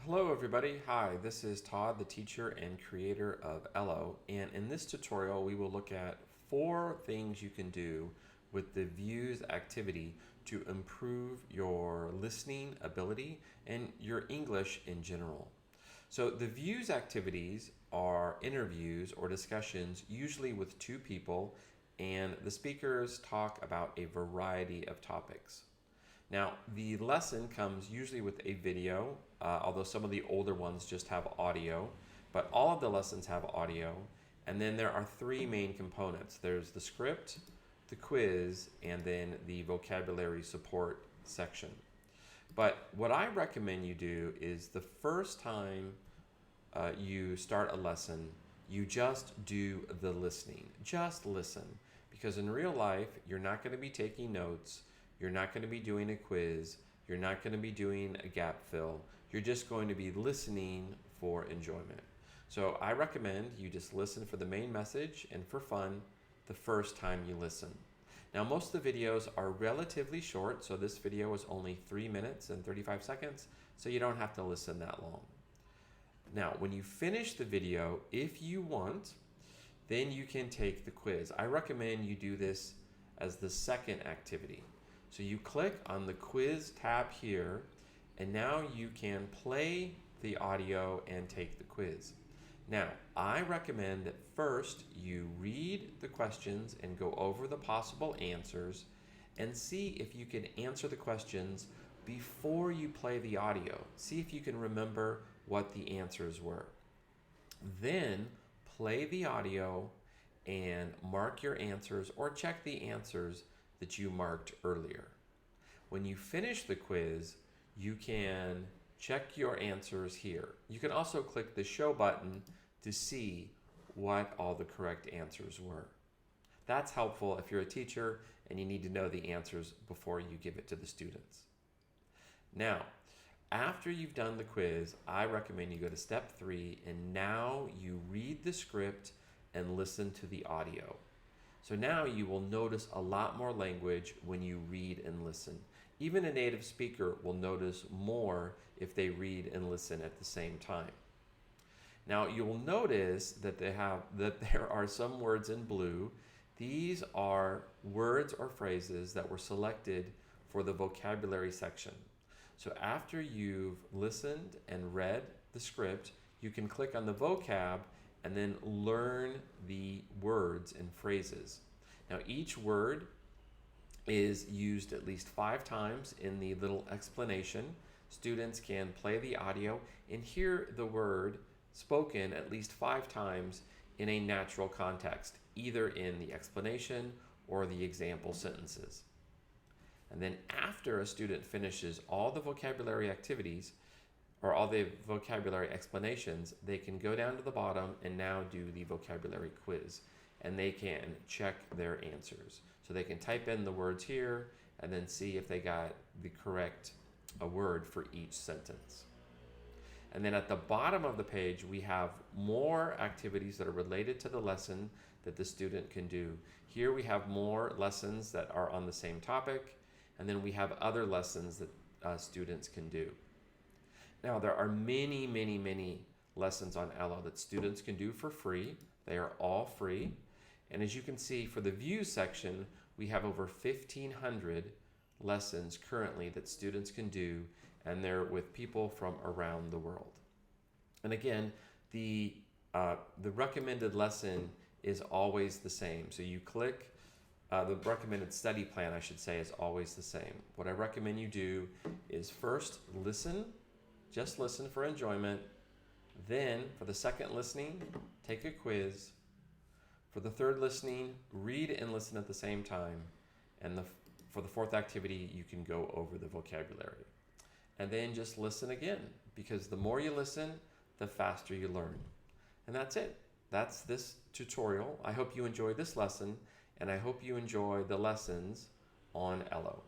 Hello everybody, hi, this is Todd, the teacher and creator of elllo, and in this tutorial we will look at 4 things you can do with the views activity to improve your listening ability and your English in general. So the views activities are interviews or discussions usually with 2 people, and the speakers talk about a variety of topics. Now, the lesson comes usually with a video, although some of the older ones just have audio, but all of the lessons have audio. And then there are 3 main components. There's the script, the quiz, and then the vocabulary support section. But what I recommend you do is the first time you start a lesson, you just do the listening. Just listen. Because in real life, you're not going to be taking notes. You're not going to be doing a quiz. You're not going to be doing a gap fill. You're just going to be listening for enjoyment. So I recommend you just listen for the main message and for fun the first time you listen. Now most of the videos are relatively short, so this video is only 3 minutes and 35 seconds, so you don't have to listen that long. Now when you finish the video, if you want, then you can take the quiz. I recommend you do this as the second activity. So you click on the quiz tab here, and now you can play the audio and take the quiz. Now, I recommend that first you read the questions and go over the possible answers and see if you can answer the questions before you play the audio. See if you can remember what the answers were. Then play the audio and mark your answers or check the answers that you marked earlier. When you finish the quiz, you can check your answers here. You can also click the show button to see what all the correct answers were. That's helpful if you're a teacher and you need to know the answers before you give it to the students. Now, after you've done the quiz, I recommend you go to step 3, and now you read the script and listen to the audio. So now you will notice a lot more language when you read and listen. Even a native speaker will notice more if they read and listen at the same time. Now you will notice that there are some words in blue. These are words or phrases that were selected for the vocabulary section. So after you've listened and read the script, you can click on the vocab and then learn the words and phrases. Now each word is used at least 5 times in the little explanation. Students can play the audio and hear the word spoken at least 5 times in a natural context, either in the explanation or the example sentences. And then after a student finishes all the vocabulary activities, or all the vocabulary explanations, they can go down to the bottom and now do the vocabulary quiz. And they can check their answers. So they can type in the words here and then see if they got the correct word for each sentence. And then at the bottom of the page, we have more activities that are related to the lesson that the student can do. Here we have more lessons that are on the same topic, and then we have other lessons that students can do. Now, there are many, many, many lessons on elllo that students can do for free. They are all free. And as you can see, for the views section, we have over 1,500 lessons currently that students can do, and they're with people from around the world. And again, the recommended lesson is always the same. So you click, the recommended study plan, I should say, is always the same. What I recommend you do is first listen. Just listen for enjoyment. Then, for the second listening, take a quiz. For the third listening, read and listen at the same time. And for the fourth activity, you can go over the vocabulary. And then just listen again, because the more you listen, the faster you learn. And that's it. That's this tutorial. I hope you enjoyed this lesson, and I hope you enjoy the lessons on elllo.